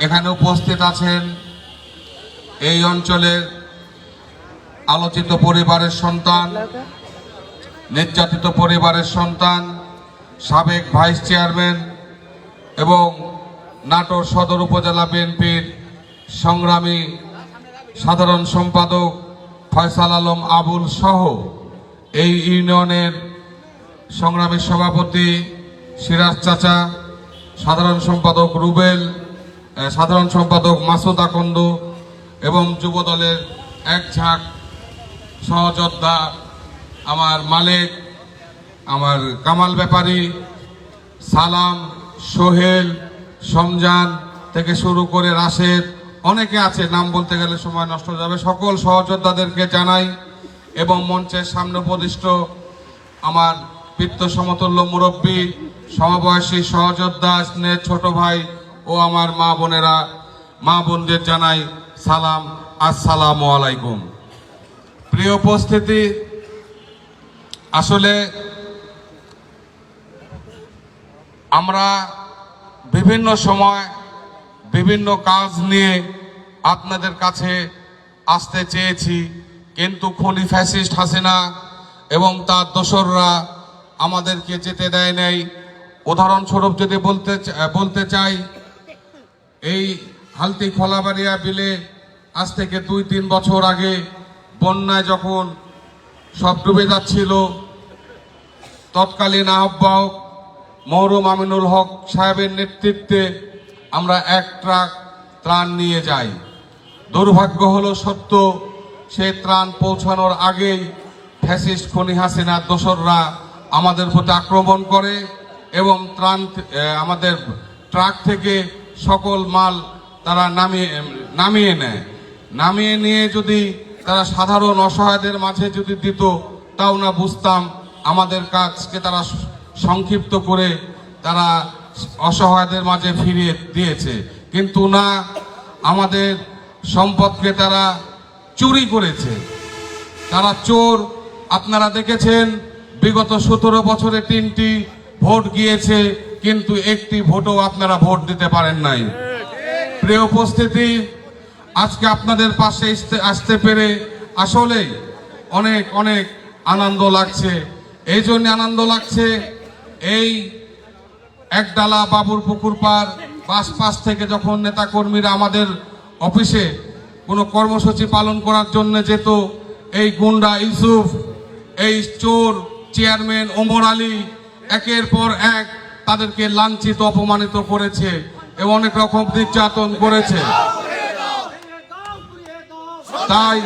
এখানে উপস্থিত আছেন এই অঞ্চলের আলোচিত পরিবারের সন্তান, নির্যাতিত পরিবারের সন্তান, সাবেক ভাইস চেয়ারম্যান এবং নাটোর সদর উপজেলা বিএনপির সংগ্রামী সাধারণ সম্পাদক ফয়সাল আলম আবুল সহ এই ইউনিয়নের সংগ্রামী সভাপতি সিরাজ চাচা, সাধারণ সম্পাদক রুবেল, সাধারণ সম্পাদক মাসুদ আকন্দ এবং যুবদলের এক ঝাঁক সহযোদ্ধা আমার মালিক, আমার কামাল ব্যাপারী, সালাম, সোহেল, সমজান থেকে শুরু করে রাশেদ, অনেকে আছে, নাম বলতে গেলে সময় নষ্ট হয়ে যাবে। সকল সহযোদ্ধাদেরকে জানাই এবং মঞ্চের সামনে উপদিষ্ট আমার পিতৃ সমতুল্য মুরব্বী, সমবয়সী সহযোদ্ধা, স্নেহ ছোট ভাই ও আমার মা বোনেরা, মা বোনদের জানাই সালাম, আসসালামু আলাইকুম। প্রিয় উপস্থিতি, আসলে আমরা বিভিন্ন সময় বিভিন্ন কাজ নিয়ে আপনাদের কাছে আসতে চেয়েছি, কিন্তু খুনি ফ্যাসিস্ট হাসিনা এবং তার দোসররা আমাদেরকে যেতে দেয় নাই। উদাহরণস্বরূপ যদি বলতে চাই, এই হালতি খোলাবাড়িয়া বিলে আজ থেকে 2-3 বছর আগে বন্যায় যখন সব ডুবে যাচ্ছিল, তৎকালীন আহ্বায়ক মরহুম আমিনুল হক সাহেবের নেতৃত্বে আমরা 1 ট্রাক ত্রাণ নিয়ে যাই। দুর্ভাগ্য হলো সত্য, সেই ত্রাণ পৌঁছানোর আগেই ফ্যাসিস্ট খুনি হাসিনার দোসররা আমাদের প্রতি আক্রমণ করে এবং আমাদের ট্রাক থেকে সকল মাল তারা নামিয়ে নেয়। নামিয়ে নিয়ে যদি তারা সাধারণ অসহায়দের মাঝে যদি দিত, তাও না বুঝতাম। আমাদের কাজকে তারা সংক্ষিপ্ত করে তারা অসহায়দের মাঝে ফিরিয়ে দিয়েছে, কিন্তু না, আমাদের সম্পদকে তারা চুরি করেছে। তারা চোর। আপনারা দেখেছেন বিগত 17 বছরে 3টি ভোট গিয়েছে, কিন্তু একটি ভোটও আপনারা ভোট দিতে পারেন নাই। প্রিয় উপস্থিতি, আজকে আপনাদের পাশে আসতে পেরে আসলেই অনেক অনেক আনন্দ লাগছে। এই জন্য আনন্দ লাগছে, এই একডালা বাবুর পুকুর পাশ থেকে যখন নেতাকর্মীরা আমাদের অফিসে কোনো কর্মসূচি পালন করার জন্য যেত, এই গুন্ডা ইউসুফ, এই চোর চেয়ারম্যান ওমর আলী একের পর এক তাদেরকে লাঞ্ছিত, অপমানিত করেছে এবং অনেক রকম নির্যাতন করেছে। তাই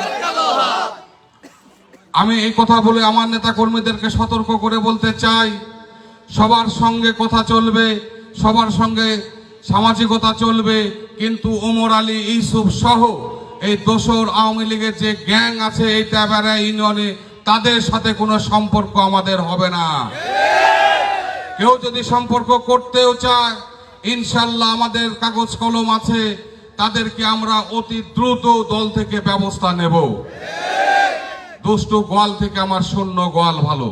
আমি এই কথা বলে আমার নেতা কর্মীদেরকে সতর্ক করে বলতে চাই, সবার সঙ্গে কথা চলবে, সবার সঙ্গে সামাজিকতা চলবে, কিন্তু ওমর আলী, ইউসুফ সহ এই দোসর আওয়ামী লীগের যে গ্যাং আছে এই তেবাড়া ইউনিয়নে, তাদের সাথে কোনো সম্পর্ক আমাদের হবে না। কেউ যদি সম্পর্ক করতেও চায়, ইনশাল্লাহ আমাদের কাগজ কলম আছে, তাদেরকে আমরা অতি দ্রুত দল থেকে ব্যবস্থা নেব। দুষ্টু গোয়াল থেকে আমার শূন্য গোয়াল ভালো।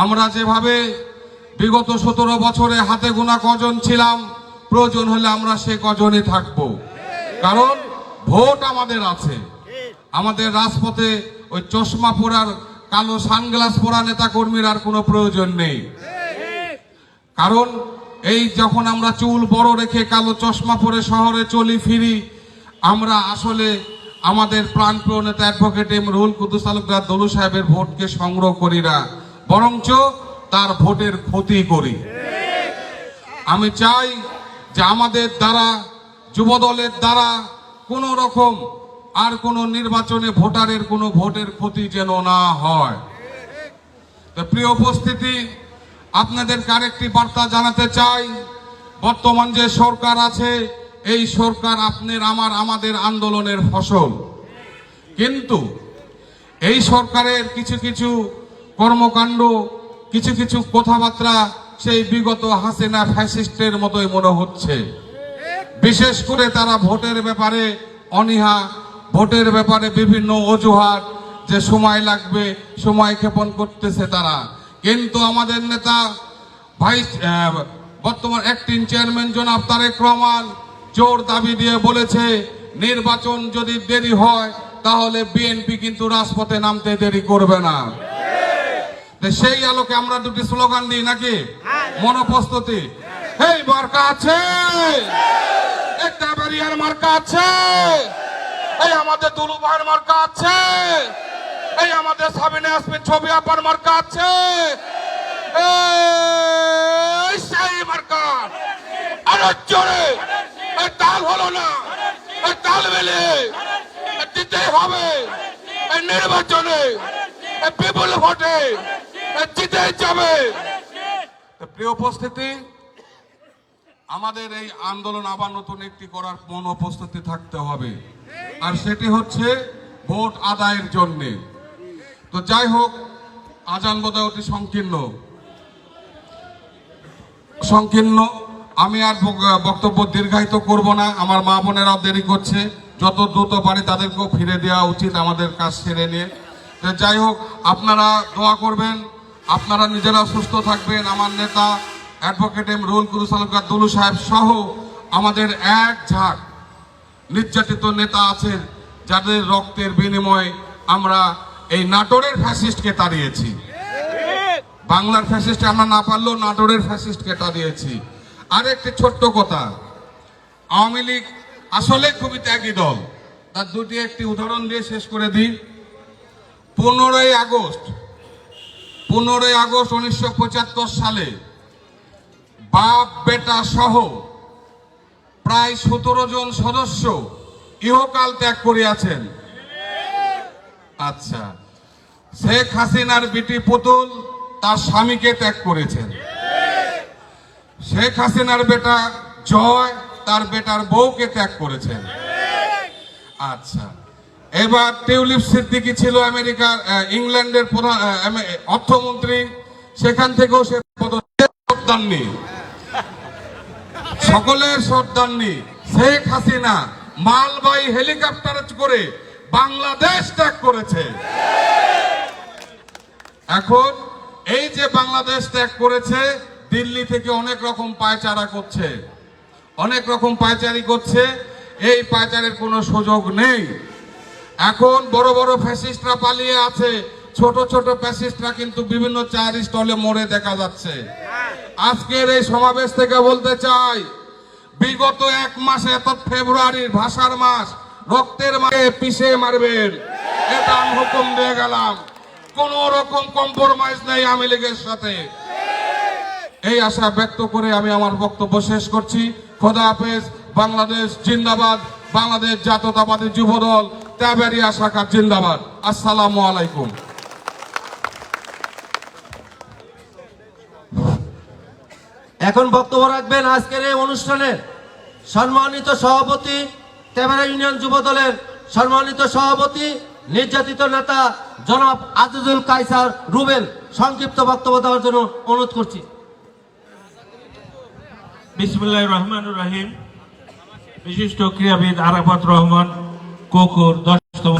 আমরা যেভাবে বিগত 17 বছরে হাতে গোনা কজন ছিলাম, প্রয়োজন হলে আমরা সে কজনই থাকব, কারণ ভোট আমাদের আছে। আমাদের রাজপথে ওই চশমা পরার, কালো সানগ্লাস পরা নেতা কর্মীর আর কোনো প্রয়োজন নেই। কারণ এই যখন আমরা চুল বড় রেখে কালো চশমা পরে শহরে চলি ফিরি, আমরা আসলে আমাদের প্রাণপ্রিয় নেতা অ্যাডভোকেট এম রুহুল কুদ্দুস তালুকদার দলু সাহেবের ভোটকে সংগ্রহ করি না, বরঞ্চ তার ভোটের ক্ষতি করি। আমি চাই যে আমাদের দ্বারা, যুবদলের দ্বারা কোনো রকম আর কোনো নির্বাচনে ভোটারের কোনো ভোটের ক্ষতি যেন না হয়। তো প্রিয় উপস্থিতি, আপনাদেরকে আরেকটি বার্তা জানাতে চাই, বর্তমান যে সরকার আছে এই সরকার আমাদের আন্দোলনের ফসল, কিন্তু এই সরকারের কিছু কিছু কর্মকাণ্ড, কিছু কিছু কথাবার্তা সেই বিগত হাসিনা ফ্যাসিস্টের মতোই মনে হচ্ছে। বিশেষ করে তারা ভোটের ব্যাপারে অনীহা, ভোটের ব্যাপারে বিভিন্ন অজুহাত, যে সময় লাগবে, সময় ক্ষেপণ করতেছে তারা। কিন্তু আমাদের নেতা বর্তমান অ্যাক্টিং চেয়ারম্যান জনাব তারেক রহমান জোর দাবি দিয়ে বলেছে নির্বাচন যদি দেরি হয় তাহলে বিএনপি কিন্তু রাজপথে নামতে দেরি করবে না। সেই আলোকে আমরা দুটি স্লোগান দিই নাকি? মনোপ্রস্তুতি, এই মার্কা আছে, একটা বাড়িয়ার মার্কা আছে, এই আমাদের দুলু ভাইয়ের মার্কা আছে, এই আমাদের সাবিনা ইয়াসমিন ছবি আপার মার্কা আছে, এই সেই মার্কা। আরো জোরে, এই তাল হলো না, এই তাল মেলে দিতে হবে এই নির্বাচনে, এই বিপুল ভোটে জিতে যাবে। প্রিয় উপস্থিতি, আমাদের এই আন্দোলন আবার নতুন একটি করার মনোপ্রস্তুতি থাকতে হবে, আর সেটি হচ্ছে ভোট আদায়ের জন্যে। তো যাই হোক, আজান বোধহয় অতি সংকীর্ণ, আমি আর বক্তব্য দীর্ঘায়িত করব না। আমার মা বোনেরাও দেরি করছে, যত দ্রুত পারি তাদেরকেও ফিরে দেওয়া উচিত আমাদের কাজ সেরে নিয়ে। যাই হোক, আপনারা দোয়া করবেন, আপনারা নিজেরা সুস্থ থাকবেন। আমার নেতা অ্যাডভোকেট এম রুহুল কুদ্দুস তালুকদার দুলু সাহেব সহ আমাদের এক ঝাঁক নির্যাতিত নেতা আছেন, যাদের রক্তের বিনিময়ে আমরা এই নাটোরের ফ্যাসিস্টকে তাড়িয়েছি। বাংলার ফ্যাসিস্ট আমরা না পারলেও নাটোরের ফ্যাসিস্টকে তাড়িয়েছি। আর একটি ছোট্ট কথা, আওয়ামী লীগ আসলে খুবই ত্যাগী দল। তার দুটি একটি উদাহরণ দিয়ে শেষ করে দিই। 15ই আগস্ট 1975 সালে বাপ বেটা সহ প্রায় 17 জন সদস্য ইহকাল ত্যাগ করিয়াছেন। আচ্ছা, শেখ হাসিনার বিটি পুতুল তার স্বামীকে ত্যাগ করেছেন। শেখ হাসিনার বেটা জয় তার বেটার বউকে ত্যাগ করেছেন। আচ্ছা, এবার টিউলিপ সিদ্দিকী ছিল আমেরিকার ইংল্যান্ডের প্রধান অর্থমন্ত্রী, সেখান থেকেও সে পদত্যাগী। সকলের শ্রদ্ধান্বিত শেখ হাসিনা মালবাহী হেলিকপ্টার করে বাংলাদেশ ত্যাগ করেছে। এখন এই যে বাংলাদেশ ত্যাগ করেছে, দিল্লি থেকে অনেক রকম পায়চারা করছে, অনেক রকম পায়চারি করছে। এই পায়চারের কোনো সুযোগ নেই। এখন বড় বড় ফ্যাসিস্টরা পালিয়ে আছে, ছোট ছোট ফ্যাসিস্টরা কিন্তু বিভিন্ন চার স্টলে মরে দেখা যাচ্ছে। আজকের এই সমাবেশ থেকে বলতে চাই, বিগত 1 মাসে অর্থাৎ ফেব্রুয়ারির ভাষার মাস, রক্তের মাকে পিষে মারবেন, এটা আমি হুকুম দিয়ে গেলাম। কোন রকম কম্প্রোমাইজ নেই আওয়ামী লীগের সাথে। এই আশা ব্যক্ত করে আমি আমার বক্তব্য শেষ করছি। খোদা হাফেজ। বাংলাদেশ জিন্দাবাদ। বাংলাদেশ জাতীয়তাবাদী যুবদল তেবাড়িয়া শাখা জিন্দাবাদ। আসসালামু আলাইকুম। এখন বক্তব্য রাখবেন আজকের এই অনুষ্ঠানের সম্মানিত সভাপতি, তেবাড়িয়া ইউনিয়ন যুবদলের সম্মানিত সভাপতি, নির্যাতিত নেতা জনাব আজিজুল কায়সার রুবেল। সংক্ষিপ্ত বক্তব্য দেওয়ার জন্য অনুরোধ করছি। বিসমিল্লাহির রহমানির রহিম। বিশিষ্ট ক্রীড়াবিদ আরাফাত রহমান কোকুর 10তম